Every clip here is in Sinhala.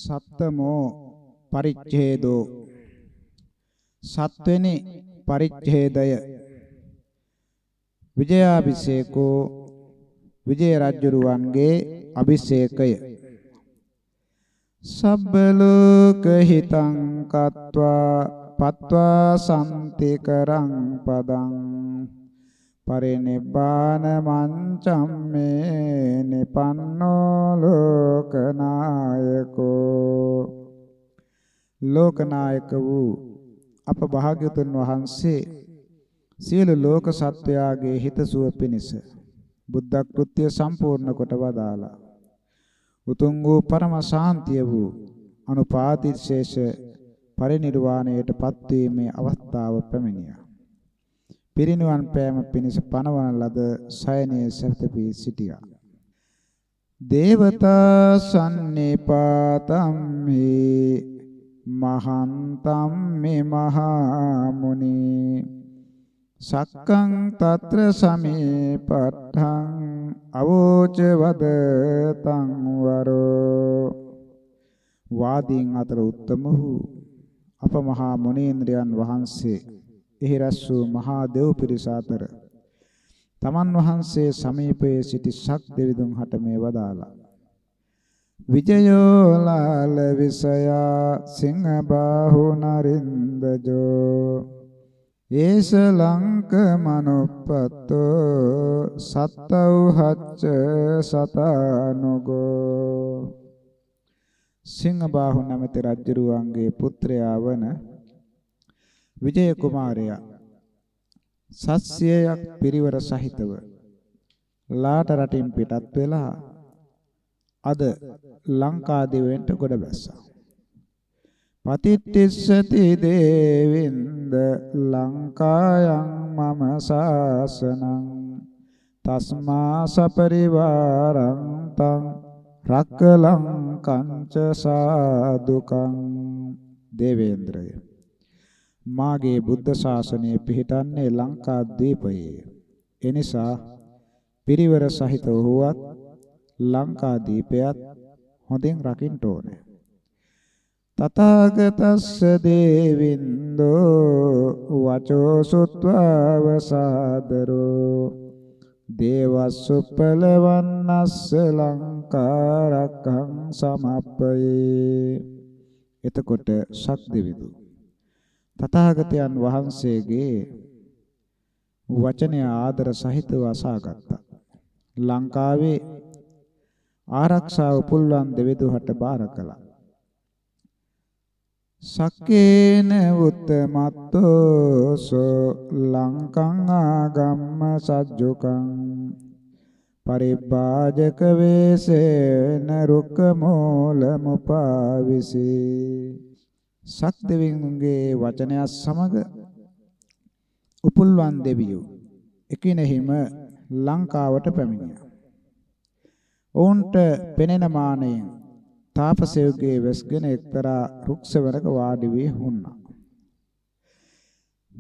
සත්තමෝ පරිච්ඡේදෝ සත්වෙනි පරිච්ඡේදය විජයාභිෂේකෝ විජය රජුරුවන්ගේ අභිෂේකය සබ්බ ලෝක හිතං කତ୍වා පත්වා සම්තිකරං පදං පරිනිබ්බාන මංචම්මේ නිපන්නෝ ලෝකනායකෝ ලෝකනායක වූ අප භාග්‍යවතුන් වහන්සේ සියලු ලෝක සත්වයාගේ හිතසුව පිණිස බුද්ධ කෘත්‍ය සම්පූර්ණ කොට වදාලා උතුම් වූ පරම ශාන්තිය වූ අනුපාතිශේෂ පරිනිර්වාණයට පත්වීමේ අවස්ථාව පැමිණියා. පිරිනිවන් පෑම පිණිස පනවන ලද සයනේ සැතපී සිටියා. දේවතා සම්නිපාතම් හි මහන්තම් මේ මහා මුනි සක්කං తත්‍ර සමීපත්තං අවෝච වදතං වරෝ වාදීන් අතර උත්තම වූ අප මහා මුනීන්ද්‍රයන් වහන්සේ එහි රැස් වූ මහා දෙව් පිරිස අතර තමන් වහන්සේ සමීපයේ සිටි සක් දෙවිඳුන් හට මේ වදාලා විජයෝ ලාල විසයා සිංහ බාහු නරින්දජෝ ඒස ලංක මනුප්පතෝ සත්තෞහච්ච සතානුගෝ සිංහ බාහු නැමැති රජුරුවන්ගේ පුත්‍රයා වන විජය කුමාරයා සත්‍යයක් පිරිවර සහිතව ලාට රටින් පිටත් වෙලා අද ලංකාදීවෙන්ට ගොඩ බැස්සා. පතිට්ඨිස්සති දේවින්ද ලංකායන් මම සාසනං තස්මා සපරිවාරං තං රක්කලං කංච සාදුකං දේවේන්ද්‍රය මාගේ බුද්ධ ශාසනය පිහිටන්නේ ලංකාද්වීපයේ. එනිසා පිරිවර සහිත වූවත් ලංකාදීපයත් හොඳින් රකින්න ඕනේ. තථාගතස්ස දේවින්දෝ වචෝ සුත්වාවසාදරෝ දේවසුප්පලවන්නස්ස ලංකාරක්ඛං සමප්පයේ. එතකොට සක් දෙවිදු තථාගතයන් වහන්සේගේ වචනය ආදර සහිතව අසාගත්තා. ලංකාවේ ආරක්ෂාව පුල්වන් දෙවිදුහට බාර කළා. සක්කේන උත්තමත්තෝ සෝ ලංකං ආගම්ම සජ්ජුකං පරිබ්බාජක වේසේන රුක්ක මූලමුපාවිසී. සක් දෙවියන්ගේ වචනය සමග උපුල්වන් දෙවියෝ එකිනෙහිම ලංකාවට පැමිණියා. ඔවුන්ට පෙනෙන මානෙන් තාපසයෙකුගේ වෙස්ගෙන එක්තරා රුක්ෂවරක වාඩි වී හුන්නා.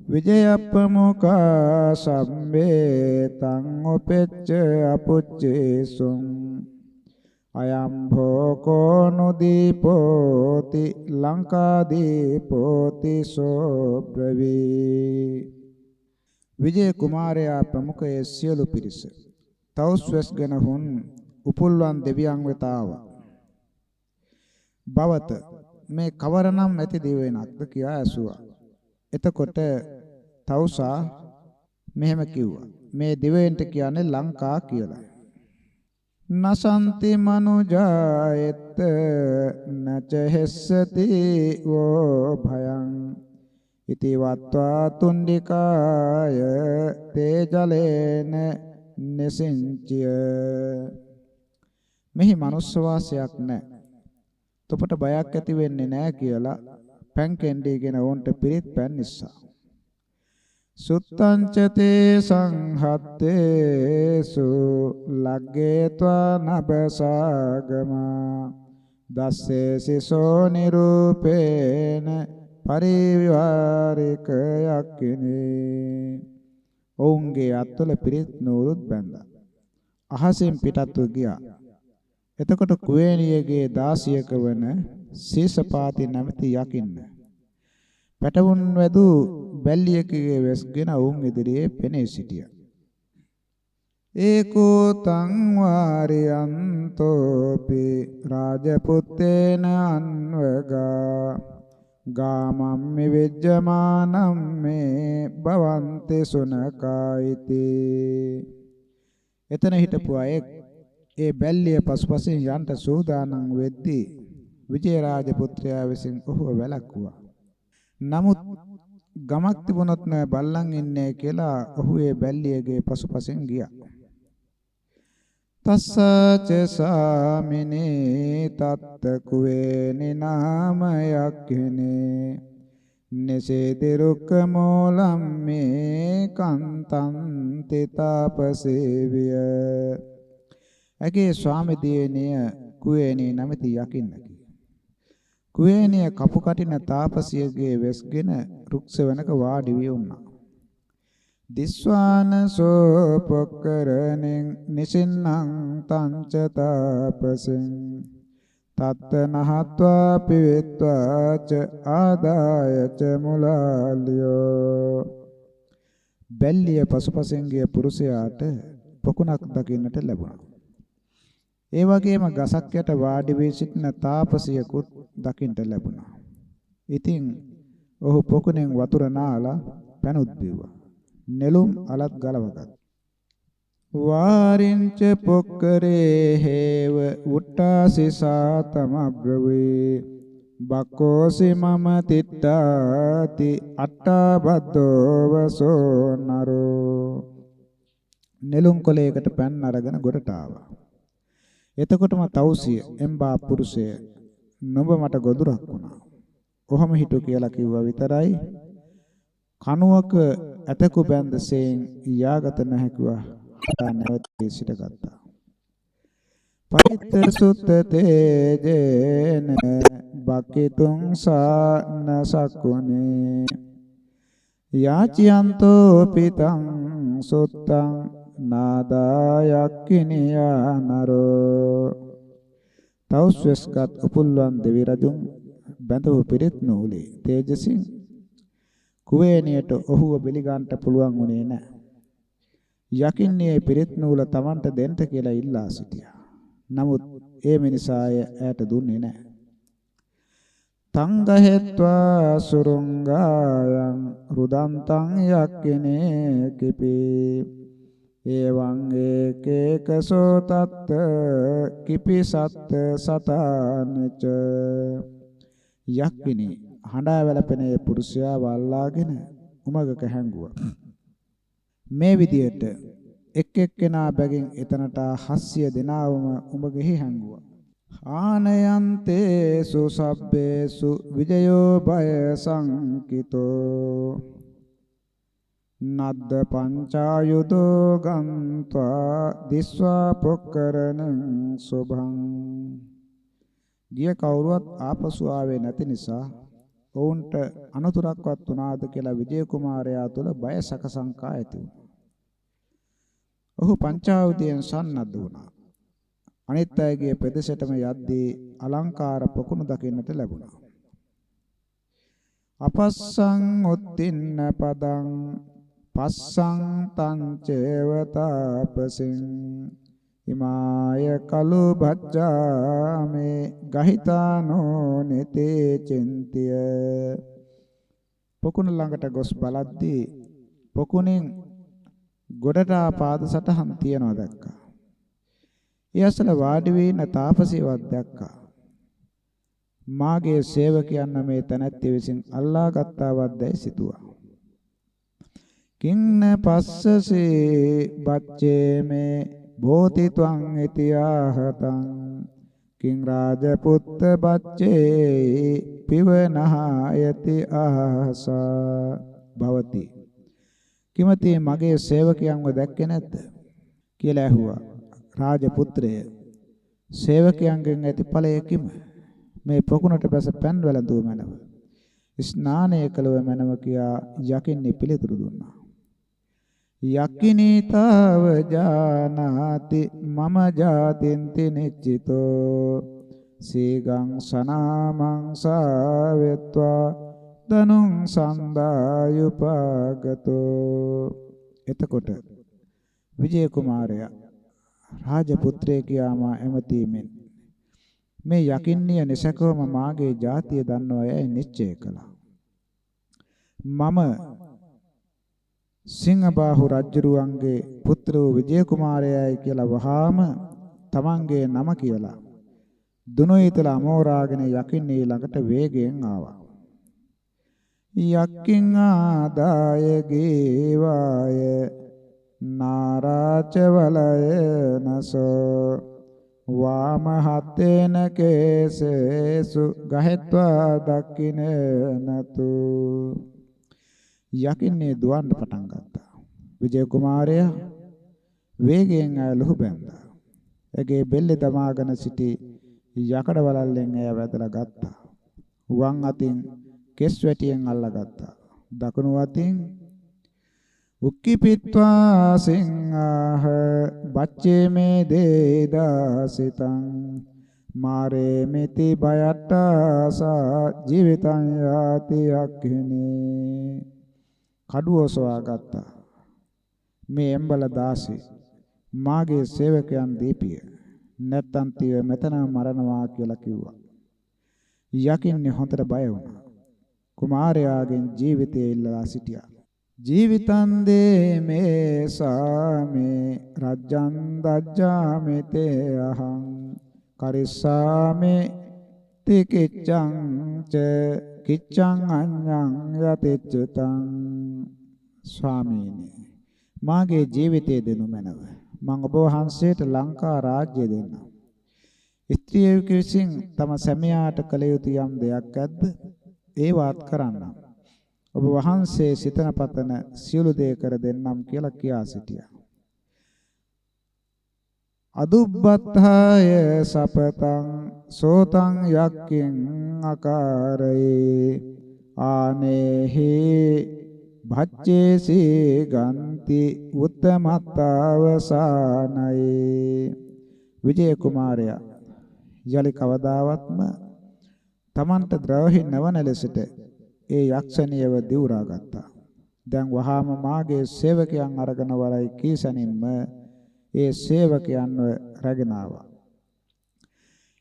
විජයප්පමුඛා සම්බේතං උපෙච්ච අපුච්චේසුං අයම් භෝකෝ නුදීපෝති ලංකාදීපෝති සෝබ්‍රවී. විජය කුමාරයා ප්‍රමුඛයේ සියලු පිරිස තවුස්වැස්ගෙන හුන් උපුල්වන් දෙවියන් වෙත ආවා. බවත මේ කවරනම් ඇති දිවෙනක්ද කියා ඇසුවා. එතකොට තවුසා මෙහෙම කිව්වා. මේ දිවෙන්ට කියන්නේ ලංකා කියලා. නසන්ති මනුජායත නච හෙස්සති වෝ භයං ඉති වත්වා තුණ්ඩිකාය තේ ජලේන නසින්චිය. මෙහි මනුස්ස වාසයක් නැහැ. තොපට බයක් ඇති වෙන්නේ නැහැ කියලා පැන් කෙන්ඩීගෙන වොන්ට පිරිත් පැන් නිසා. සුත්තං චතේ සංහත්තේසු ලග්ගේत्वा නබසාගමා දස්සේ සිසෝ නිරූපේන පරිවාරික යක්ඛිනේ. ඔවුන්ගේ අත්වල පිරිත් නූරුත් බැඳා අහසින් පිටත්ව ගියා. එතකොට කුවේණියගේ දාසියක වන සීසපාති නැමැති යකින්න පැටවුන් වැදු බැල්ලියකගේ වැස්ගෙන වුන් ඉදිරියේ පෙනී සිටියා. ඒකෝ තං වාරියන්තෝපි රාජපුත්තේන අන්වගා ගාමම්මි විජ්ජමානම් මේ භවන්ති සුනකායිති. එතන හිටපු අය ඒ බැල්ලිය පසුපසින් යන්ට සූදානම් වෙද්දී විජේරාජ පුත්‍රයා විසින් ඔහුව වැළැක්වුවා. නමුත් ගමක් තිබුණොත් නෑ බල්ලන් ඉන්නේ කියලා ඔහු ඒ බැල්ලියගේ පසුපසින් ගියා. තස්සච සාමිනේ තත්ත කුවේනි නාමයක්ඛිනේ නසේති රුක්ඛ මූලම් මේ කන්තං තිතාපසේවිය. ඇගේ ස්වාමි දියණිය කුවේනි නැමැති යකින්නකි. කුවේනිය කපු කටින තාපසියගේ වෙස්ගෙන රුක්ෂ වෙනක වාඩි වී වුණා. දිස්වානසෝ පොක්කරණෙන් නිසින්නම් තංච තාපසෙන් තත්ත නහත්වා පිවිත්වා ච ආදාය ච මුලාලියෝ. බැල්ලිය පසුපසෙන් ගිය පුරුෂයාට පොකුණක් දකින්නට ලැබුණා. ඒ වගේම ගසක් යට වාඩි වී සිටින තාපසියකුත් දකින්නට ලැබුණා. ඉතින් ඔහු පොකුණෙන් වතුර නාලා පැනුත් බිව්වා. නෙළුම් අලත් ගලවගත්. වාරින්ච පොක්කරේ හේව උට්ටාසිසා තමබ්‍රවේ බක්කෝසි මම තිට්ඨාති අට්ඨබද්දෝ වසෝ නරෝ. නෙළුම් කොලයකට පැන් අරගෙන ගොඩට ආවා. එතකොටම තවුසිය එම්බා පුරුෂය නුඹ මට ගොදුරක් වුණා. කොහොම හිටු කියලා කිව්වා විතරයි. කණුවක ඇතකු බැඳසෙන් යාගත නැහැකුවා. නැවත සිටගත්තා. පරිත්තර සුත්ත තේජේන බක්කිතුං සාන සක්කුනේ යාචියන්තෝ පිතං සුත්තං නාදායක්ඛිනියා නරෝ. තවුස්වස්කත් උපුල්වන් දෙවි රජුන් බැඳවූ පිරිත් නූලේ තේජසින් කුවේනියට ඔහුව බෙලිගන්නට පුළුවන් වුණේ නැහැ. යකින්නේ පිරිත් නූල Tamanට දෙන්න කියලා ඉල්ලා සිටියා. නමුත් ඒ මිනිසාය ඈට දුන්නේ නැහැ. තංගහෙත්වා සුරුංගායන් රුදන්තං යක්ඛිනේ කිපේ එවං ඒකේකසෝ තත්ත කිපි සත්ත සතානච. යක්ඛිනී හඬා වැළපෙනේ පුරුෂයා වල්ලාගෙන උමගක හැංගුවා. මේ විදියට එක් එක්කෙනා බැගින් එතනට 700 දෙනාවම උමගෙහි හැංගුවා. ආනයන්තේසු සබ්බේසු විජයෝ භය සංකිතෝ නද්ද පංචායුදෝ ගන්්වා දිස්වා පොක්කරණං සුභං. ගිය කවුරුවත් ආපසු ආවේ නැති නිසා ඔවුන්ට අනතුරක්වත් වුණාද කියලා විජය කුමාරයා තුළ බය සකසංකා ඇති වුණා. ඔහු පංචායුධයෙන් සන්නද්ධ වුණා. අනිත් අයගේ පෙදෙසටම යද්දී අලංකාර පොකුණු දකින්නට ලැබුණා. අපස්සං උත්තින්න පදං පස්සං තංචේව තාපසින් හිමාය කලු භජ්ජාමේ ගහිතානෝ නෙතේ චින්තිය. පොකුණ ළඟට ගොස් බලද්දී පොකුණෙන් ගොඩට පාද සටහන් තියනවා දැක්කා. ඒ අසල වාඩි වී ඉන්න තාපසීවත් දැක්කා. මාගේ සේවකයන් මේ තනත්ති විසින් අල්ලා ගත්තාවත්දැයි සිතුවා. කින්න පස්සසේ බච්චේ මේ භෝති ත්වං ඉතිආහතං කිං රාජපුත්ත බච්චේ පිවනහයති ආසා භවති. කිමති මගේ සේවකයන්ව දැක්කේ නැද්ද කියලා ඇහුවා. රාජපුත්‍රය සේවකයන්ගෙන් ඇති ඵලය කිම? මේ පොකුණට බැස පෑන් වැළඳුව මැනව. ස්නානය කළව මැනව කියා යකින්නේ පිළිතුරු දුන්නා. යකිනීතාව ජානාති මම ජාතින්ති නිච්චිතෝ සීගං සනාමං සාවෙත්වා දනුං සන්දායුපගතෝ. එතකොට විජය කුමාරයා රාජපුත්‍රයෙක් යාමා ඇමතීමෙන් මේ යකින්නිය නිසකවම මාගේ ජාතිය දන්නවා යයි නිශ්චය කළා. මම සිංහබාහු රජුරුවන්ගේ පුත්‍ර වූ විජය කුමාරයායි කියලා වහාම තමන්ගේ නම කියලා දුනුයිතල අමෝරාගෙන යකින්නේ ළඟට වේගයෙන් ආවා. යක්කින් ආදාය ගේවාය නාරාච වලය නසෝ වාම හත්තේන කේසේසු ගහෙත්වා දක්කින නතු. යකින්නේ දුවන්න පටන් ගත්තා. විජය කුමාරයා වේගයෙන් ලුහු බැන්දා. එගේ බෙල්ලේ දමාගෙන සිටි යකඩ වලල්ලෙන් එය වැදලා ගත්තා. වම් අතින් කෙස් වැටියෙන් අල්ලගත්තා. දකුණු අතින් උක්කිපිත්වා සිංහහ බච්චේ මේ දේදාසිතං මාරේ මෙති බයට්ටාසා ජීවිතං යාති යක්ඛිනේ. කඩුව සොයා ගත්තා. මේ එම්බල දාසි මාගේ සේවකයන් දීපිය නැත්තම් තිය මෙතන මරණවා කියලා කිව්වා. යකින්නේ හොඳට බය වුණා. කුමාරයාගෙන් ජීවිතය ඉල්ලලා සිටියා. ජීවිතං දේ මේ සාමේ රජ්ජං දජ්ජාමේ තේ අහං කරිස්සාමේ තිකිච්ඡං ච කිච්ඡං අඤ්ඤං යතිච්ඡතං. ස්වාමීනි, මාගේ ජීවිතය දෙනු මැනව. මම ඔබ වහන්සේට ලංකා රාජ්‍ය දෙන්නම්. ස්ත්‍රියෙකු විසින් තම සැමියාට කළ යුතු යම් දෙයක් ඇද්ද? ඒ වාත් කරන්නම්. ඔබ වහන්සේ සිතන පතන සියලු දේ කර දෙන්නම් කියලා කියා සිටියා. අදුබ්බත්තාය සපතං සෝතං යක්කින් අකාරේ ආනේහි භච්චේසි ගන්ති උත්තමත්තාවසානයේ. විජය කුමාරයා යලි කවදාවත්ම තමන්ට ද්‍රෝහි නොවන ලෙසට ඒ යක්ෂණියව දිවුරා ගත්තා. දැන් වහාම මාගේ සේවකයන් අරගෙන වරයි කීසනින්ම ඒ සේවකයන්ව රැගෙන ආවා.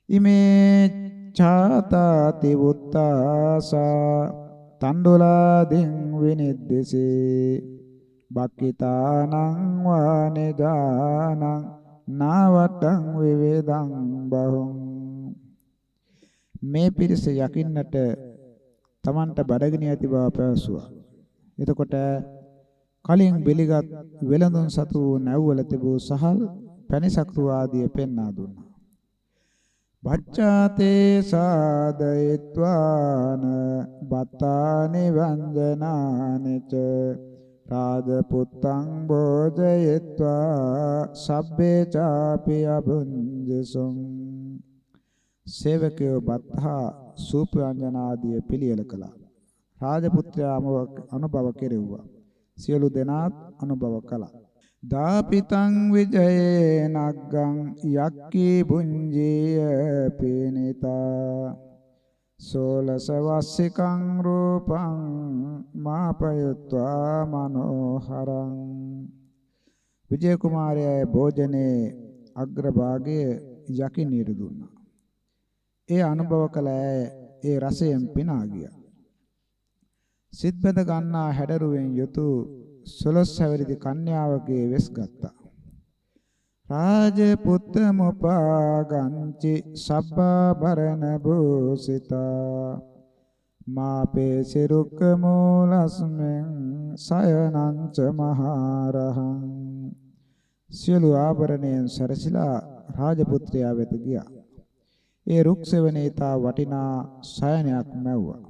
ඉමේ ඡාතාති උත්තාසා තණ්ඩුලාදින් විනිද්දසේ බක්කිතානං වානිදානං නාවටං විවේදං බහුං. මේ පිරිස යකින්නට තමන්ට බඩගිනි ඇති බව පැවසුවා. එතකොට කලින් බෙලිගත් වෙළඳුන් සතු නැව්වල තිබූ සහල් පැණිසක්තු ආදිය පෙන්වා දුන්නා. භච්ඡාතේ සාදයත්වාන බත්තානි වන්දනානිච රාජපුත්තං භෝජයත්වා සබ්බේ චාපි අභුංජසුං. සේවකයෝ බත්හා සූප ව්‍යංජනාදිය පිළියෙල කළා. රාජපුත්‍රයාම අනුභව කෙරෙව්වා. සියලු දෙනාත් අනුභව කළා. දාපිතං විජයේ නග්ගං යක්කී පුඤ්ජීය පීනිතා සෝලස වස්සිකං රූපං මාපයත්වා මනෝහරං. විජය කුමාරයාගේ භෝජනයේ අග්‍රභාගයේ යකිනීට දුන්නා. ඒ අනුභව කළ ඒ රසයෙන් පිනා ගියා. සිත්බඳ ගන්නා හැඩරුවෙන් යුතු 16 හැවිරිදි කන්‍යාවගේ වෙස් ගත්තා. රාජපුත්ත මොපාගංචි සබ්බාභරණ භූසිතා මාපේ සිරුක්ක මූලස්මෙන් සයනංච මහරහං. සියලු ආභරණයන් සැරසිලා රාජපුත්‍රයා වෙත ගියා. ඒ රුක්සෙවණේතා වටිනා සයනයක් මැව්වා.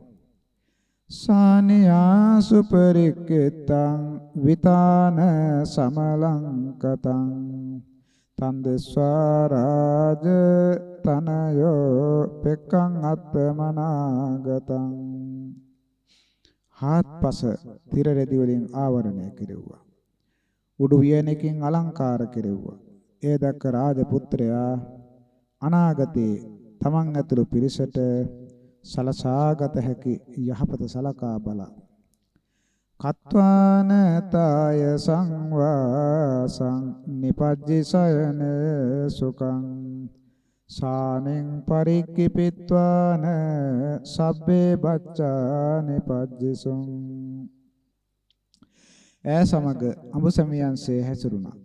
සානියා සුපරික්කිතං විතාන සමලංකතං තන්දස්වා රාජ තනයෝ පෙක්කං අත්තමනාගතං. හාත්පස තිර රෙදි වලින් ආවරණය කෙරෙව්වා. උඩු වියනකින් අලංකාර කෙරෙව්වා. ඒ දැක්ක රාජපුත්‍රයා අනාගතේ තමන් ඇතුළු පිරිසට සලසාගත හැකි යහපත සලකා බලා කත්වාන තාය සංවාසං නිපජ්ජිසයන සුඛං සානෙන් පරික්කිපිත්වාන සබ්බේ බච්චා නිපජ්ජිසුං ඈ සමග අඹසමියන්සේ හැසිරුණා.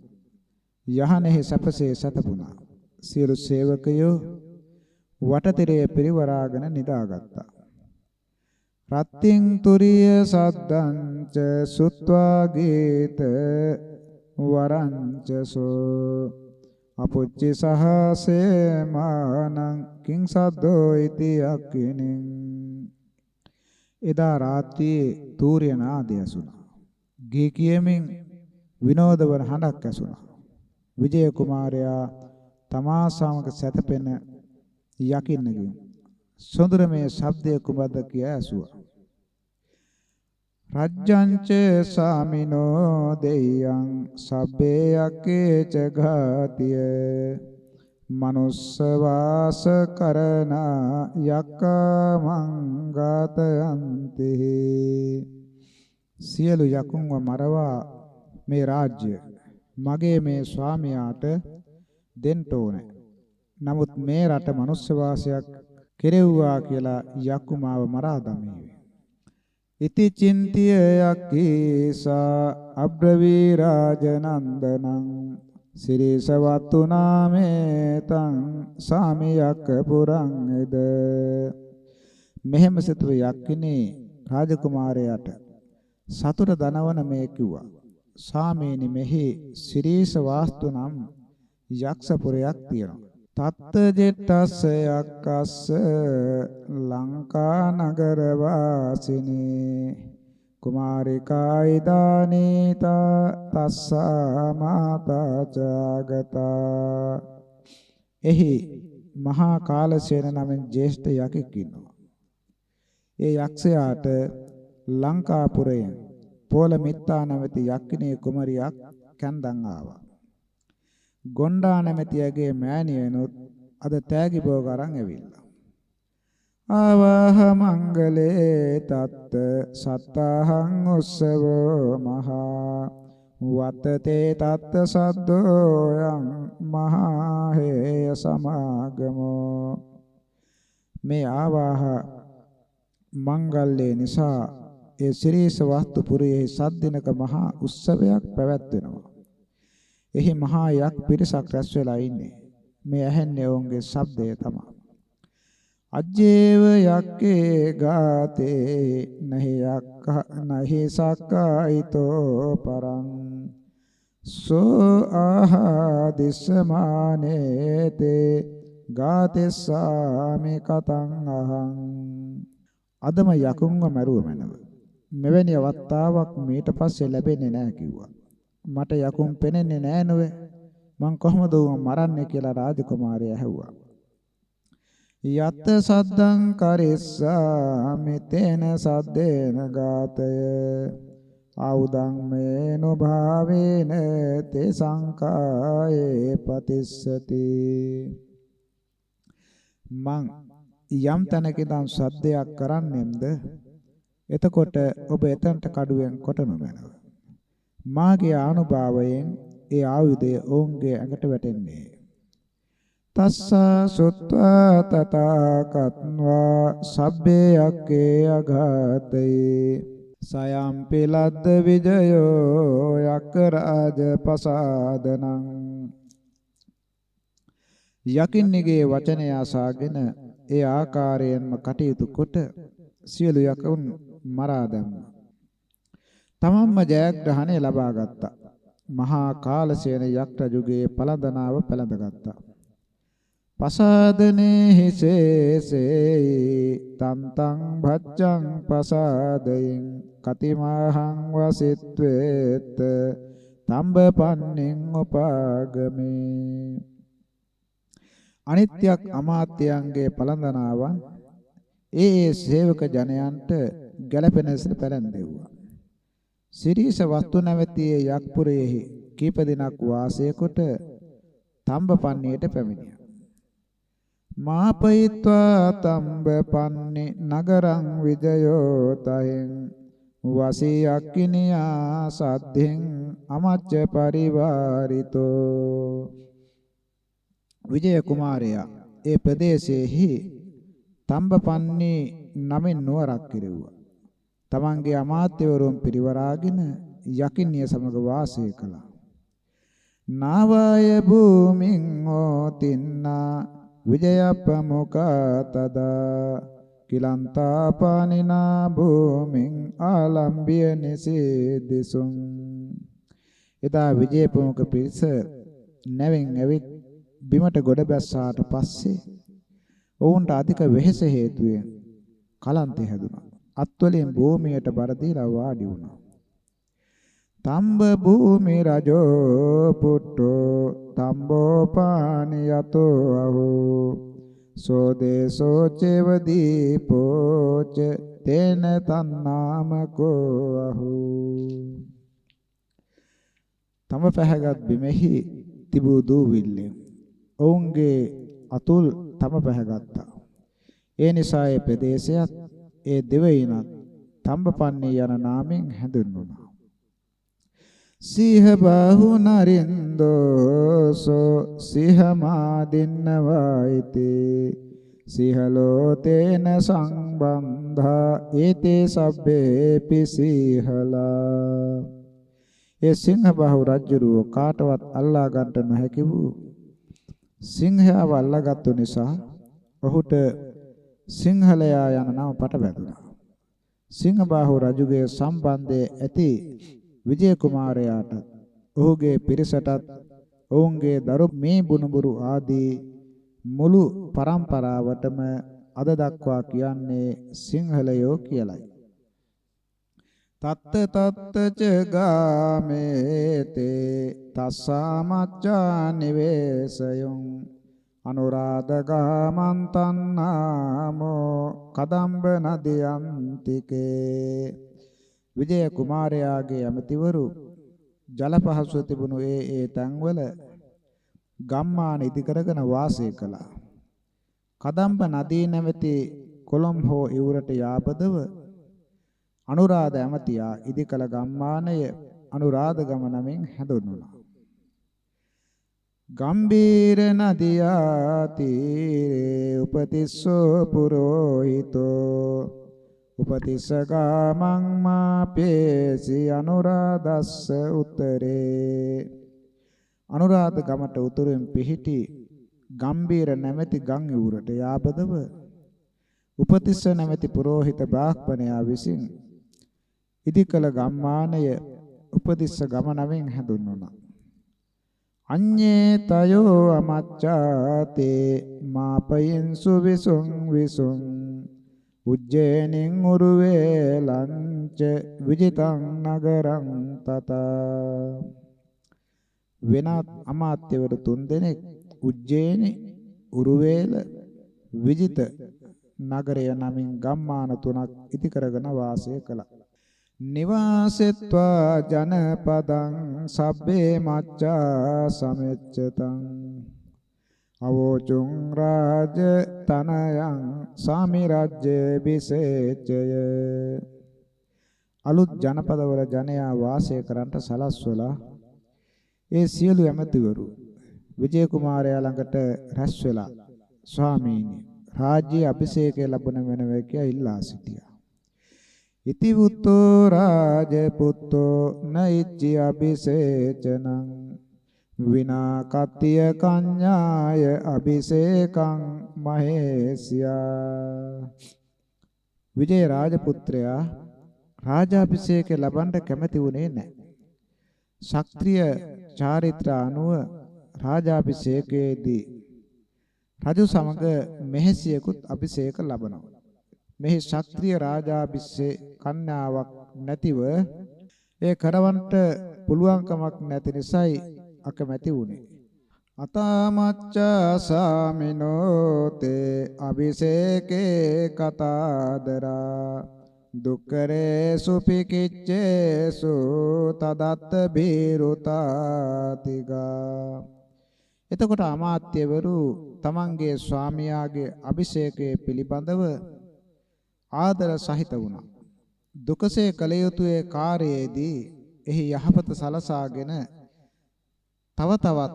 යහනෙහි සැපසේ සැතපුණා. සියලු සේවකයෝ වටතිරයේ පිරිවරාගෙන නිදාගත්තා. රත්තින් තුරිය සද්දංච සුත්වා ගීත වරංච සෝ අපුච්චි සහසේ මානං කිං සද්දෝ ඉති අක්ඛිනින් එදා රාත්‍රියේ තූර්ය නාදය ඇසුණා. ගී කියමින් විනෝදවන හඬක් ඇසුණා. විජය කුමාරයා තමා සමග සැතපෙන යකින්නගෙන් සොඳුරමේ ශබ්දය කුමක්ද කියා ඇසුවා. රජ්ජංච සාමිනෝ දෙයං සබ්බේ යකේච ඝාතිය මනුස්ස වාස කරනා යක්කමං ඝාතයන්ති සියලු යකුන්ව මරවා මේ රාජ්‍ය මගේ මේ ස්වාමියාට දෙන්න ඕනේ. නමුත් මේ රට මනුස්ස වාසයක් කෙරෙව්වා කියලා යක්කු මාව මරා දමීවි. ඉති චින්තිය යක්කීසා අබ්‍රවී රාජනන්දනං සිරිසවත්තු නාමේ තං සාමියක්ක පුරං එද මෙහෙම සිතුව යක්කිනේ රාජකුමාරයාට සතුට දනවන මේ කිව්වා. සාමේනි මෙහි සිරීස වාස්තු නම් යක්ෂපුරයක් තියෙනවා. තත්ත ජෙට්ටස්ස යක්කස්ස ලංකා නගර වාසිනේ කුමාරිකා ඉදානීතා තස්සා මාතා ජාගතා එහි මහා කාලසේන නමින් ජේෂ්ඨ යකෙක් ඉන්නවා. ඒ යක්ෂයාට ලංකාපුරයෙන් පෝල මිත්තා නැමැති යක්ෂිනේ කුමරියක් කැන්දන් ආවා. ගොණ්ඩා නැමැතියගේ මෑණියනොත් අද තෑගි භෝග අරන් ඇවිල්ලා. ආවාහ මංගලේ තත්ත සත්තාහං උස්සවෝ මහා වත්තේ තත්ත සද්දෝයං මහා හේය සමාගමෝ මේ ආවාහ මංගල්‍ය නිසා ඒ ශිරීෂ වස්තු පුරයේ සද්දිනක මහා උත්සවයක් පැවැත්වෙනවා. එහි මහා යක් පිරිසක් රැස් වෙලා ඉන්නේ. මේ ඇහෙන්නේ ඔවුන්ගේ ශබ්දය තමයි. අජ්ජේව යක්කේ ගාතේ නහි සක්කායිතෝ පරං සෝ ආහදිස්සමානේතේ ගාතෙස්සාමි කතං අහං අදම යකුන්ව මරුව මැනව. මෙවැනි අවස්ථාවක් මීට පස්සේ ලැබෙන්නේ නැහැ කිව්වා. මට යකුන් පෙනෙන්නේ නැහැ නෝවේ. මං කොහොමද උන් මරන්නේ කියලා රාජකුමාරයා ඇහුවා. යත් සද්දං කරිස්සාමි තේන සද්දේන ගාතය ආඋදං මේනෝ භාවේන තේ සංකායේ පතිස්සති මං යම් තැනක ඉඳන් සද්දයක් කරන්නෙම්ද එතකොට ඔබ එතනට කඩුවෙන් කොටනු මැනව. මාගේ ආනුභාවයෙන් ඒ ආයුධය ඔවුන්ගේ ඇඟට වැටෙන්නේ. තස්සා සුත්වා තථා කତ୍වා සබ්බේ යක්කේ අඝාතේ සයම්පි ලද්ද විජයෝ යක්ක රාජ පසාදනං යකින්නගේ වචනය අසාගෙන ඒ ආකාරයෙන්ම කටයුතු කොට සියලු යකුන් මරා දැම්මා. තමන්ම ජයග්‍රහණය ලබා ගත්තා. මහා කාලසේන යක් රජුගේ පළඳනාව පැළඳගත්තා. පසාදනේ හිසේසේ තන්තං භච්ඡං පසාදයෙන් කතිමහං වසිත්වේත තම්බපන්නින් උපාගමේ අනිත්‍යක් අමාත්‍යයන්ගේ පළඳනාවන් ඒ සේවක ජනයන්ට ගැළපෙන ලෙස පැලැන්දෙව්වා. සිරීස වස්තු නැවැති යක්පුරයෙහි කීප දිනක් වාසය කොට තම්බපන්නියට පැමිණියා. මාපයිත්වා තම්බ පන්නි නගරං විජයෝ තහෙන් වසී අක්කිනියා සද්ධෙන් අමච්ච පරිවාරිතෝ. විජය කුමාරයා ඒ ප්‍රදේශයේහි තම්බපන්නි නමින් නුවරක් කෙරෙව්වා. තමන්ගේ අමාත්‍යවරුන් පිරිවරාගෙන යකිනිය සමග වාසය කළා. නාවාය භූමින් ඕතින්නා විජයප්පමුඛා තදා කිලන්තාපානිනා භූමින් ආලම්බිය නිසීදිසුං. එදා විජයප්පමුඛ පිරිස නැවෙන් ඇවිත් බිමට ගොඩ බැස්සාට පස්සේ ඔවුන්ට අධික වෙහෙස හේතුවෙන් කලන්තේ හැදුනා. අත්වලින් භූමියට බර දීලා වාඩි වුණා. තම්බ භූමි රජෝ පුට්ටෝ තම්බෝපානි යතෝ අහෝ සෝදේසෝ චේව දීපෝච තේන තන්නාමකෝ අහෝ. තම පැහැගත් බිමෙහි තිබූ දූවිල්ලෙන් ඔවුන්ගේ අතුල් තම පැහැගත්තා. ඒ නිසා ඒ ප්‍රදේශයත් ඒ දෙවියන්ත් තම්බපන්නේ යන නාමයෙන් හැඳින්වුණා. සිහ බාහු නරින්දෝසෝ සිහ මාදින්නවායිති සිහලෝ තේන සංබන්ධා ඒතේ සබ්බේ පිසිහලා. ඒ සිංහ බාහු රජුරෝ කාටවත් අල්ලා ගන්නට නොහැකි වූ සිංහයාව අල්ලාගත්තු නිසා ඔහුට සිංහලයා යන නම පට බැඳුණා. සිංහබාහු රජුගේ සම්බන්ධයේ ඇති විජය කුමාරයාට ඔහුගේ පිරිසටත් ඔවුන්ගේ දරු මේ බුනුබුරු ආදී මුළු පරම්පරාවටම අද දක්වා කියන්නේ සිංහලයෝ කියලයි. තත්ත තත්ත ච ගාමේතේ තස්සාමච්ඡා නිවේසයං අනුරාධගාමන්තන්නාමෝ කදම්බ නදියන්තිකේ. විජය කුමාරයාගේ ඇමතිවරු ජල පහසුව තිබුණු ඒ තැන්වල ගම්මාන ඉදි කරගෙන වාසය කළා. කදම්බ නදී නැමැති කොළඹ හෝ ඉවුරට යාබදව අනුරාධ ඇමතියා ඉදි කළ ගම්මානය අනුරාධගම නමින් හැඳුන්වුණා. ගම්බීර නදියා තීරේ උපතිස්සෝ පුරෝහිතෝ උපතිස්ස ගාමං මාපේසි අනුරාධස්ස උත්තරේ. අනුරාධ ගමට උතුරින් පිහිටි ගම්බීර නැමැති ගම් ඉවුරට යාබදව උපතිස්ස නැමැති පුරෝහිත බ්‍රාහ්මණයා විසින් ඉදි කළ ගම්මානය උපතිස්ස ගම නමින් හැඳුන්වුණා. අඤ්ඤේ තයෝ අමච්ඡාතේ මාපයින්සු විසුං විසුං උජ්ජේනින් උරුවේ ලංච විජිතං නගරං තතා. වෙනත් අමාත්‍යවරු 3 දෙනෙක් උජ්ජේනි උරුවේල විජිත නගරය නමින් ගම්මාන 3ක් ඉදි කරගෙන වාසය කළා. නිවාසෙත්වා ජනපදං සබ්බේ මච්ඡා සමෙච්ඡතං අවෝචුං රාජ තනයං සාමි රාජ්‍යේ විසේචය. අලුත් ජනපදවල ජනයා වාසය කරන්ට සලස්වලා ඒ සියලු ඇමතිවරු විජය කුමාරයා ළඟට රැස් වෙලා ස්වාමීනි රාජ්‍ය අභිෂේකය ලැබුණ වෙනව කියා ඉල්ලා සිටියා. ඉති වුත්තෝ රාජපුත්තෝ නයිච්චි අභිෂේචනං විනා කත්තිය කඤ්ඤාය අභිෂේකං මහේසියා. විජය රාජපුත්‍රයා රාජාභිෂේකය ලබන්න කැමති වුණේ නැහැ. ශාස්ත්‍රීය චාරිත්‍ර අනුව රාජාභිෂේකයේදී රජු සමග මෙහෙසියෙකුත් අභිෂේක ලබනවා. මෙහි ශාස්ත්‍රීය රාජාභිෂේක කන්‍යාවක් නැතිව ඒ කරවන්නට පුළුවන්කමක් නැති නිසායි අකමැති වුණේ. අතාමච්ඡා සාමිනෝ තේ අභිෂේකේ කතාදරා දුක්කරේ සුපිකිච්ඡේසු තදත්ත බීරුතාතිගා. එතකොට අමාත්‍යවරු තමන්ගේ ස්වාමියාගේ අභිෂේකයේ පිළිබඳව ආදර සහිත වුණා. දුකසේ කළ යුතුයේ කාර්යයේදී එහි යහපත සලසාගෙන තව තවත්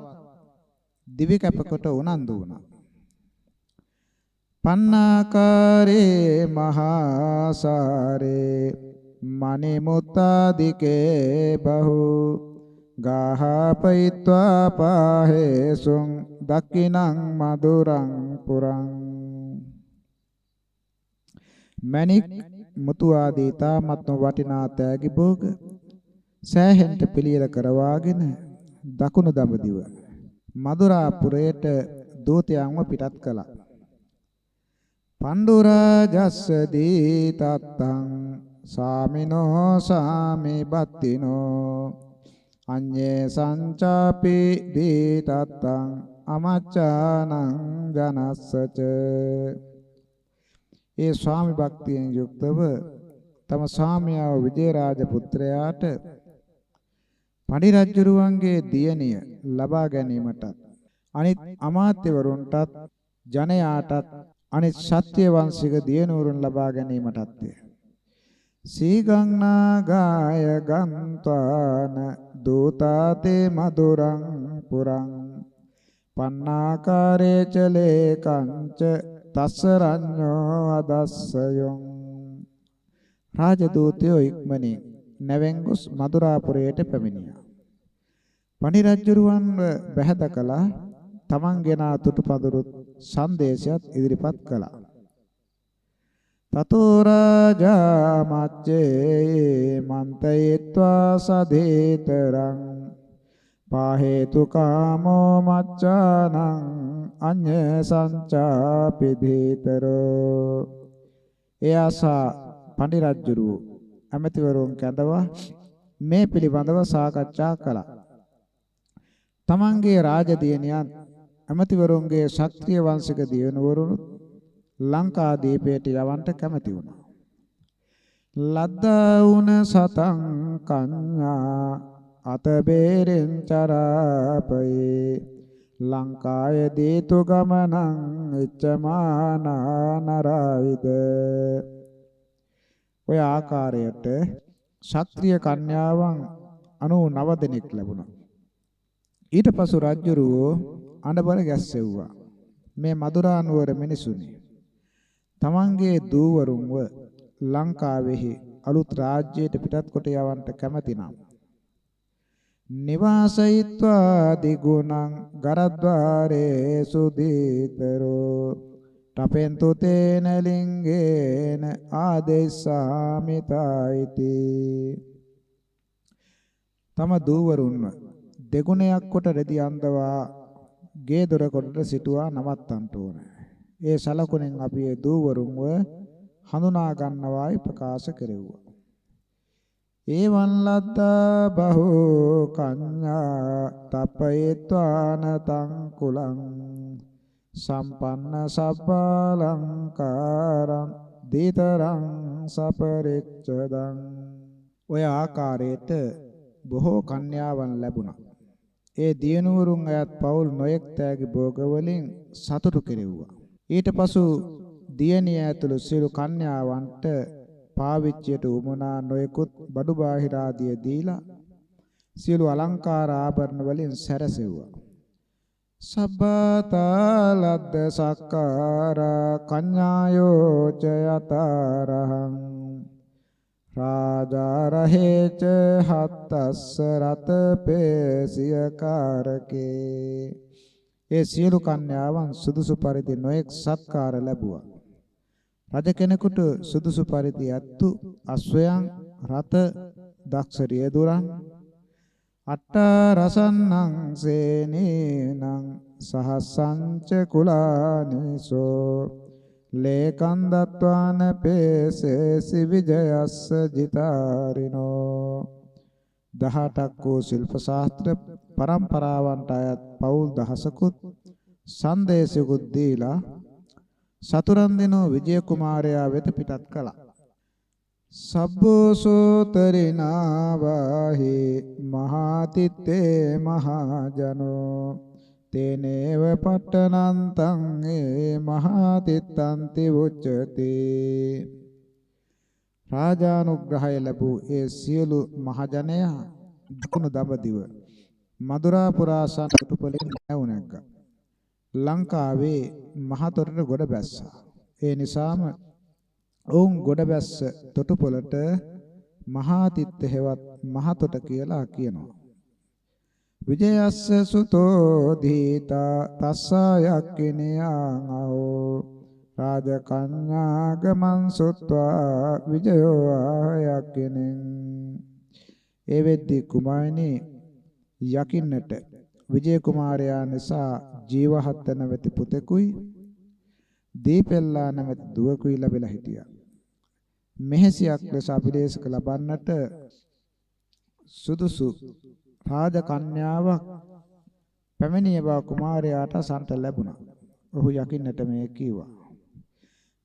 දිවි කැපකොට උනන්දු වුණා. පන්නාකාරේ මහාසාරේ මනිමුත්තාදිකේ බහු ගාහපයිත්වා පාහේසුං දක්ඛිනං මధుරං පුරං. මණික් මුතු ආදී තාමත්ම වටිනා තෑගි භෝග සෑහෙන්ට පිළියෙල කරවාගෙන දකුණු දඹදිව මధుරාපුරයට දූතයන්ව පිටත් කළා. පණ්ඩුරාජස්ස දීතත්තං සාමිනෝ සාමි බත්තිනෝ අඤ්ඤේ සංචාපි දීතත්තං අමච්චානං ජනස්සච. ඒ ස්වාමි භක්තියෙන් යුක්තව තම ස්වාමියාව විජේරාජ පුත්‍රයාට පඬිරජ්ජුරුවන්ගේ දියණිය ලබා ගැනීමටත් අනිත් අමාත්‍යවරුන්ටත් ජනයාටත් අනිත් ශාත්‍ය වංශික දියණුවරුන් ලබා ගැනීමටත් සීගංනාගාය ගන්්වාන දූතාතේ මధుරං පුරං පන්නාකාරේ චලේ කංච තස්සරඤ්ඤෝ අදස්සයොං. රාජදූතයෝ ඉක්මනින් නැවෙන් ගොස් මధుරාපුරයට පැමිණියා. පඬිරජ්ජුරුවන්ව බැහැදකලා තමන් ගෙන තුටුපඳුරුත් සංදේශයත් ඉදිරිපත් කළා. තතෝ රාජා මච්චේ මන්තයත්වා සදේතරං පාහේතු කාමෝ මච්චානං අඤ්ඤ සංචාපිදීතරෝ. එයාසා පඬිරජ්ජුරුව ඇමතිවරුන් කැඳවා මේ පිළිබඳව සාකච්ඡා කළා. තමන්ගේ රාජදියණියන් ඇමතිවරුන්ගේ ශාක්‍රීය වංශික දියණුවරුන් ලංකාදීපයට යවන්ට කැමති වුණා. ලද්දාඋන සතං කඤ්ඤා අතබේරෙන් චරාපයේ ලංකාය දීතු ගමනං ඉච්ඡමානා නරයිද. ඔය ආකාරයට ශාක්‍රීය කන්‍යාවන් 99 දෙනෙක් ලැබුණා. ඊට පසු රජුරෝ අඬබර ගැස්සෙව්වා. මේ මధుරා නුවර මිනිසුනි තමන්ගේ දූවරුන්ව ලංකාවෙහි අලුත් රාජ්‍යයට පිටත් කොට යවන්නට කැමති නම් නිවාසයිත්වා දිගුණං ගරද්වාරේ සුදීතරෝ තපෙන්තු තේන ලිංගේන ආදේශාමිතායිති. තම දූවරුන්ව දෙගුණයක් කොට රෙදි අන්දවා ගේ දොර කොටට සිටුවා නවත්තන්ට ඕන. ඒ සලකුණෙන් අපි ඒ දූවරුන්ව හඳුනා ගන්නවායි ප්‍රකාශ කෙරෙව්වා. ඒවං ලද්දා බහෝ කඤ්ඤා තපයත්වාන තං කුලං සම්පන්න සබ්බාලංකාරං දීතරං සපරිච්ඡදං. ඔය ආකාරයට බොහෝ කන්‍යාවන් ලැබුණා. ඒ දියණුවරුන් අයත් පවුල් නොයෙක් තෑගි භෝග වලින් සතුටු කෙරෙව්වා. ඊට පසු දියණිය ඇතුළු සියලු කන්‍යාවන්ට පාවිච්චියට උමනා නොයෙකුත් බඩු බාහිර ආදිය දීලා සියලු අලංකාර ආභරණ වලින් සැරසෙව්වා. සබ්බාතාලද්ද සක්කාරා කඤ්ඤායෝ ච යතරහං රාජාරහේච හත්තස්ස රත පේසිය කාරකේ. ඒ සියලු කන්‍යාවන් සුදුසු පරිදි නොඑක් සත්කාර ලැබුවා. රජ කෙනෙකුට සුදුසු පරිදි ඇත්තු අශ්වයන් රත දක්ෂ රියදුරන් අට්ඨ රසන්නං සේනේනං සහසංච කුලානිසෝ ලේකං දත්වාන පේසේසි විජයස්ස ජිතාරිනෝ. 18ක් වූ ශිල්ප ශාස්ත්‍ර පරම්පරාවන්ට අයත් පවුල් දහසකුත් සංදේශකුත් දීලා සතුරන් දෙනෝ විජය කුමාරයා වෙත පිටත් කළා. සබ්බෝසෝතරිනාවාහි මහාතිත්තේ මහජනෝ තේනේව පට්ඨනන්තං ඒ මහාතිත්තන්ති උච්චති. රාජානුග්‍රහය ලැබූ ඒ සියලු මහජනයා දකුණු දඹදිව මදුරා පුරාසන තුපලින් නැවුණැග්ගා. ලංකාවේ මහතොටට ගොඩ බැස්සා. ඒ නිසාම ඔවුන් ගොඩ බැස්ස තොටුපළට මහාතිත්ත හෙවත් මහතොට කියලා කියනවා. විජයස්ස සුතෝ දීතා තස්සයක්කිනියං අහෝ රාජකඤ්ඤාගමං සුත්වා විජයෝ ආයක්කිනෙන්. ඒ වෙද්දී කුමාරණී යකින්නට විජය කුමාරයා නිසා ජීවහත් නැවති පුතෙකුයි දීපෙල්ලා නැමැති දුවකුයි ලැබිලා හිටියා. මෙහෙසියක් ලෙස අභිදේශක ලබන්නට සුදුසු රාජකන්‍යාවක් පැමිණිය බව කුමාරයාට සන්ත ලැබුණා. ඔහු යකින්නට මේ කිව්වා.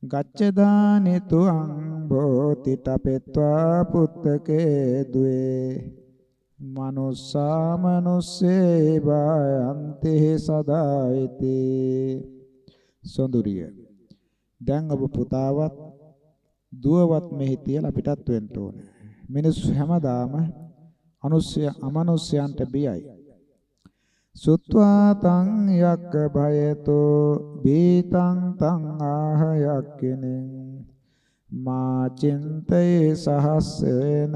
ගච්ඡදානිතු අංබෝති තපෙත්වා පුත්තකේ දුවේ මනුස්සා මනුස්සේ බයන්ති සදායිති. සොඳුරිය දැන් ඔබ පුතාවත් දුවවත් මෙහි තියලා පිටත් වෙන්න ඕනේ. මිනිස්සු හැමදාම අමනුෂ්‍යයන්ට බියයි. සුත්වා තං යක්ක භයතෝ බීතං තං ආහ යක්කිනෙන් මා චින්තේ සහස්සේන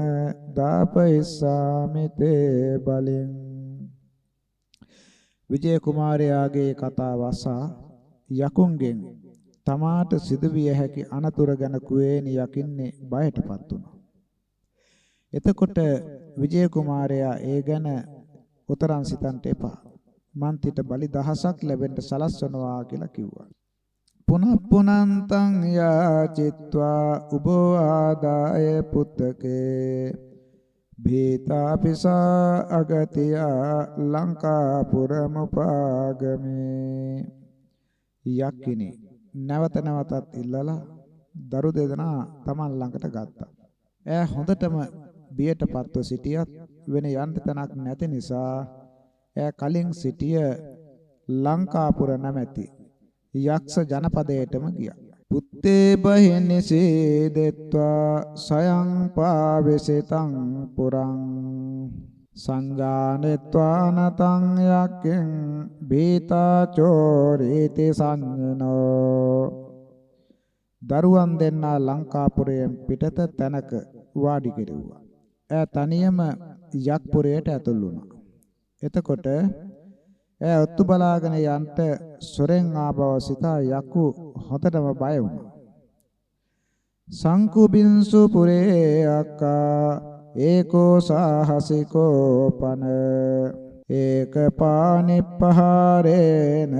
දාපයිස්සාමි තේ බලෙන්. විජය කුමාරයාගේ කතාව අසා යකුන්ගෙන් තමාට සිදුවිය හැකි අනතුරු ගැන කුවේණි යකින්නේ බයටපත් වුණා. එතකොට විජය කුමාරයා ඒ ගැන උතරන් සිතන්ට එපා. මන්තිට බලි දහසක් ලැබෙන්න සලස්වනවා කියලා කිව්වා. පුනප්පුනන්තං යාචිත්වා උභෝ ආදාය පුත්තකේ භීතාපිසා අගතියා ලංකාපුරමුපාගමේ. යක්කිනේ නැවත නැවතත් ඉල්ලලා දරු දෙදෙනා Taman ළඟට ගත්තා. ඈ හොඳටම බියටපත්ව සිටියත් වෙන යන්න තැනක් නැති නිසා ඈ කලින් සිටිය ලංකාපුර නැමැති යක්ෂ ජනපදයටම ගියා. පුත්තේ බහිනිසේ දෙත්වා සයං පාවෙසිතං පුරං සංජානෙත්වා නතං යක්ඛෙන් බීතා චෝරීති සංනෝ. දරුවන් දෙන්නා ලංකාපුරයෙන් පිටත තැනක වාඩි කෙරුවා. ඈ තනියම යක්පුරයට ඇතුල් වුණා. එතකොට ඈ ඔත්තු බලාගෙන යන්ට සොරෙන් ආබව සිතා යකු හොතටම බය වුණා. සංකුබින්සු පුරේ අක්කා ඒකෝ සාහසිකෝ පන ඒක පානිප්පහාරේන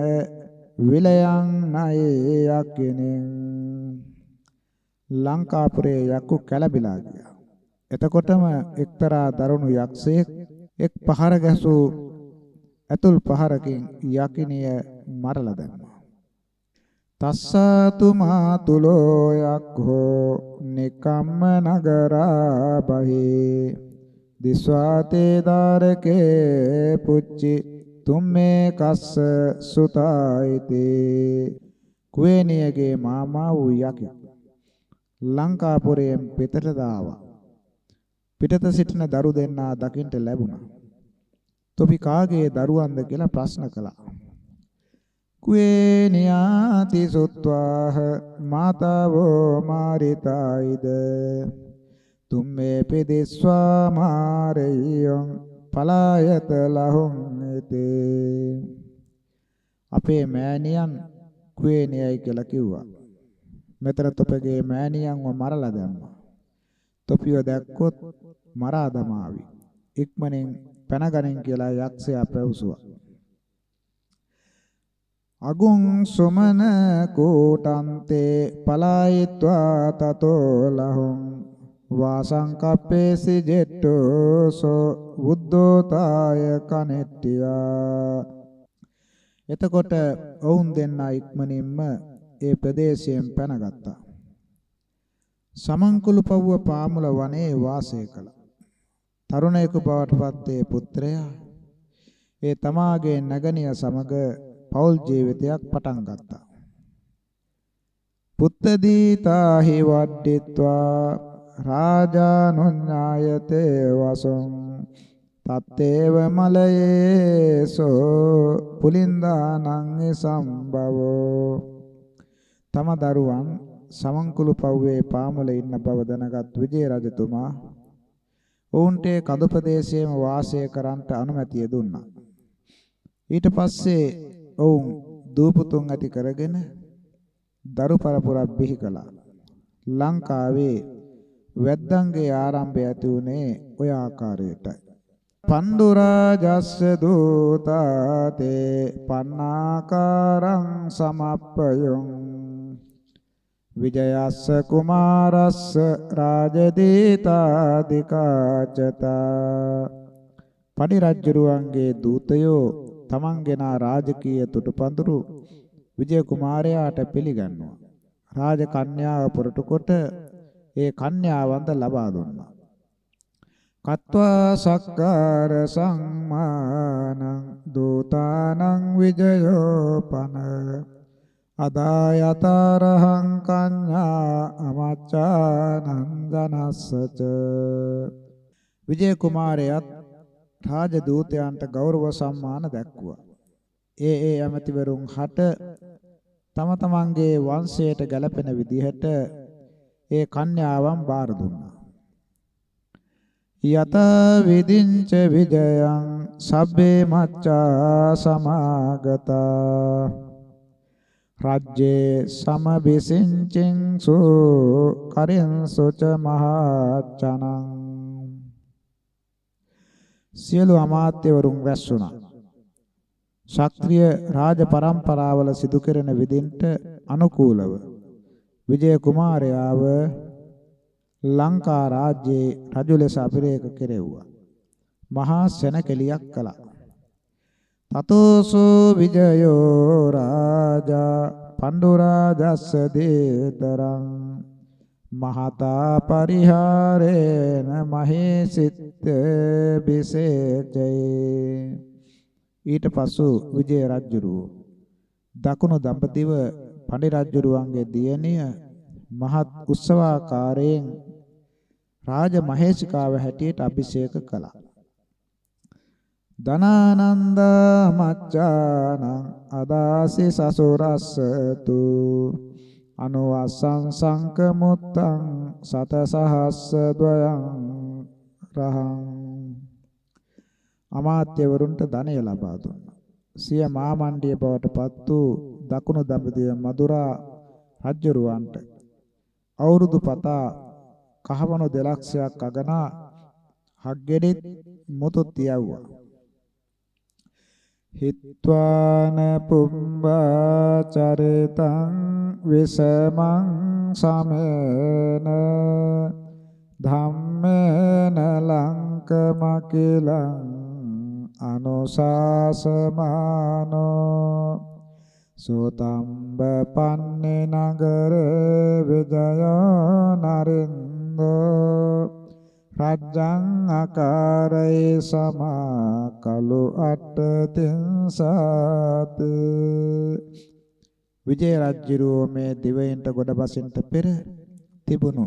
විලයන් නයි යක්කිනෙන්. ලංකාපුරේ යකු කැළඹිලා ගියා. එතකොටම එක්තරා දරුණු යක්ෂයෙක් එක් පහර ගැසූ ඇතුල් පහරකින් යකිනිය මරලා දැම්මා. තස්සතු මාතුලෝ යක්ඛෝ නිකම්ම නගරා බහි දිස්වාතේ දාරකේ පුච්චි තුම්මේ කස්ස සුතායිති. කුවේණියගේ මාමා වූ යකි ලංකාපුරයෙන් පිටට දාවා. පිටත සිටින දරු දෙන්නා දකින්ට ලැබුණා. තොපි කාගේ දරුවන්ද කියලා ප්‍රශ්න කළා. කුවේණියාති සුත්වාහ මාතාවෝ මාරිතායිද තුම්මේ පෙදෙස්වා මාරයං පලායත ලහුම් ඉතේ. අපේ මෑණියන් කුවේණියයි කියලා කිව්වා. මෙතන තොපගේ මෑණියන්ව මරලා දැම්මා. තොපිව දැක්කොත් මරා දමාවි. ඉක්මනින් පැනගනින් කියලා යක්ෂයා පැවසුවා. අගුං සොමන කෝටන්තේ පලායිත්වා තතෝ ලහුං වාසංකප්පේසි ජෙට්ටෝ සෝ බුද්ධෝතාය කනෙට්ටියා. එතකොට ඔවුන් දෙන්නා ඉක්මනින්ම ඒ ප්‍රදේශයෙන් පැනගත්තා. සමන්කුළු පවුව පාමුල වනයේ වාසය කළා. තරුණයෙකු බවට පත් ඒ පුත්‍රයා ඒ තමාගේ නැගණිය සමග පෞල් ජීවිතයක් පටන් ගත්තා. පුත්තදීතාහි වඩ්ඩිත්වා රාජානුඤ්ඤායතේ වසං තත්තේව මලයේසෝ පුලින්දානං සම්භවෝ. තම දරුවන් සමන්කුළු පව්වේ පාමුල ඉන්න බව දැනගත් විජය රජතුමා ඔවුන්ට කඳු ප්‍රදේශයේම වාසය කරන්නට අනුමැතිය දුන්නා. ඊට පස්සේ ඔවුන් දූපුතුන් ඇති කරගෙන දරු පරපුරක් බිහි කළා. ලංකාවේ වැද්දන්ගේ ආරම්භය ඇති වුණේ ඔය ආකාරයටයි. පණ්ඩුරාජස්ස දූතාතේ පන්නාකාරං සමප්පයං විජයස්ස කුමාරස්ස රාජදීතාදිකාචතා. පඩි රජුරුවන්ගේ දූතයෝ තමන්ගෙන රාජකීය තුටුපඳුරු විජය කුමාරයාට පිළිගන්නවා. රාජ කන්‍යාව පුරටු කොට ඒ කන්‍යාවන්ද ලබා දුන්නා. කତ୍වා සක්කාර සම්මානං දූතානං විජයෝපන අදායතරහං කඤ්ඤා අමච්චානන්දනස්සච. විජය කුමාරයාත් රාජ දූතයන්ට ගෞරව සම්මාන දැක්වුවා. ඒ ඇමතිවරුන් හට තම තමන්ගේ වංශයට ගැලපෙන විදිහට ඒ කන්‍යාවන් බාර දුන්නා. යත විදින්ච විජයං සබ්බේ මච්ඡා සමාගතා රාජ්‍යේ සමබිසින්චින්සු කරින්සුච මහච්චනං. සියලු අමාත්‍යවරුන් රැස් වුණා. ශාස්ත්‍රීය රාජ පරම්පරාවල සිදු කෙරෙන විදින්ට අනුකූලව විජය කුමාරයාව ලංකා රාජ්‍යයේ රජු ලෙස අභිරේක කෙරෙව්වා. මහා සෙනකෙලියක් කළා. තතෝසෝ විජයෝ රාජා පණ්ඩුරාජස්ස දේතරං මහතා පරිහාරේන මහේසිත බිසේචේ. ඊට පසු විජය රජුරුව දකුණු දඹදිව පඬි රජුරුවන්ගේ දියණිය මහත් උත්සවාකාරයෙන් රාජ මහේසිකාව හැටියට අභිෂේක කළා. ධනානන්ද මච්ඡානං අදාසි සසුරස්සතු අනුවස්සං සංකමුත්තං සතසහස්ස ද්වයං රහං. අමාත්‍යවරුන්ට ධනය ලබා දුන්නා. සිය මාමණ්ඩිය බවට පත් වූ දකුණු දඹදිව මදුරා රජුරවන්ට අවුරුදු පතා කහවණු 2,00,000ක් අගනා හග්ගෙඩිත් මුතුත් යවුවා. හිත්වාන පුම්බා චරිතං විසමං සමේන ධම්මේන ලංකමකිලං අනුශාසමානෝ සෝතම්බ පන්නේ නගර විජයෝ නරින්දෝ රජ්ජං ආකාරේ සමා කලු අට්ඨතිංසාත. විජය රජුරෝ මේ දිවයින්ට ගොඩ බසින්ට පෙර තිබුණු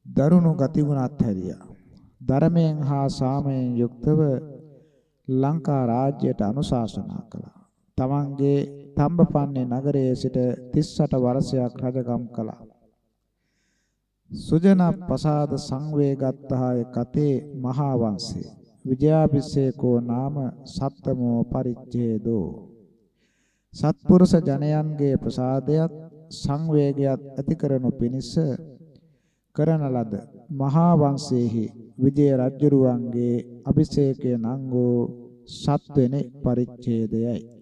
දරුණු ගතිගුණත් හැරියා. ධර්මයෙන් හා සාමයෙන් යුක්තව ලංකා රාජ්‍යයට අනුශාසනා කළා. තමන්ගේ තම්බපන්නේ නගරයේ සිට 38 වර්ෂයක් රජකම් කළා. සුජන ප්‍රසාද සංවේගත්තාය කතේ මහා වංශේ විජයාභිෂේකෝ නාම සත්තමෝ පරිච්ඡේදෝ. සත්පුරුෂ ජනයන්ගේ ප්‍රසාදයත් සංවේගයත් ඇති කරනු පිණිස කරන ලද මහා වංශයේහි විජය රජුරුවන්ගේ අභිෂේකය නම් වූ 7 වෙනි පරිච්ඡේදයයි.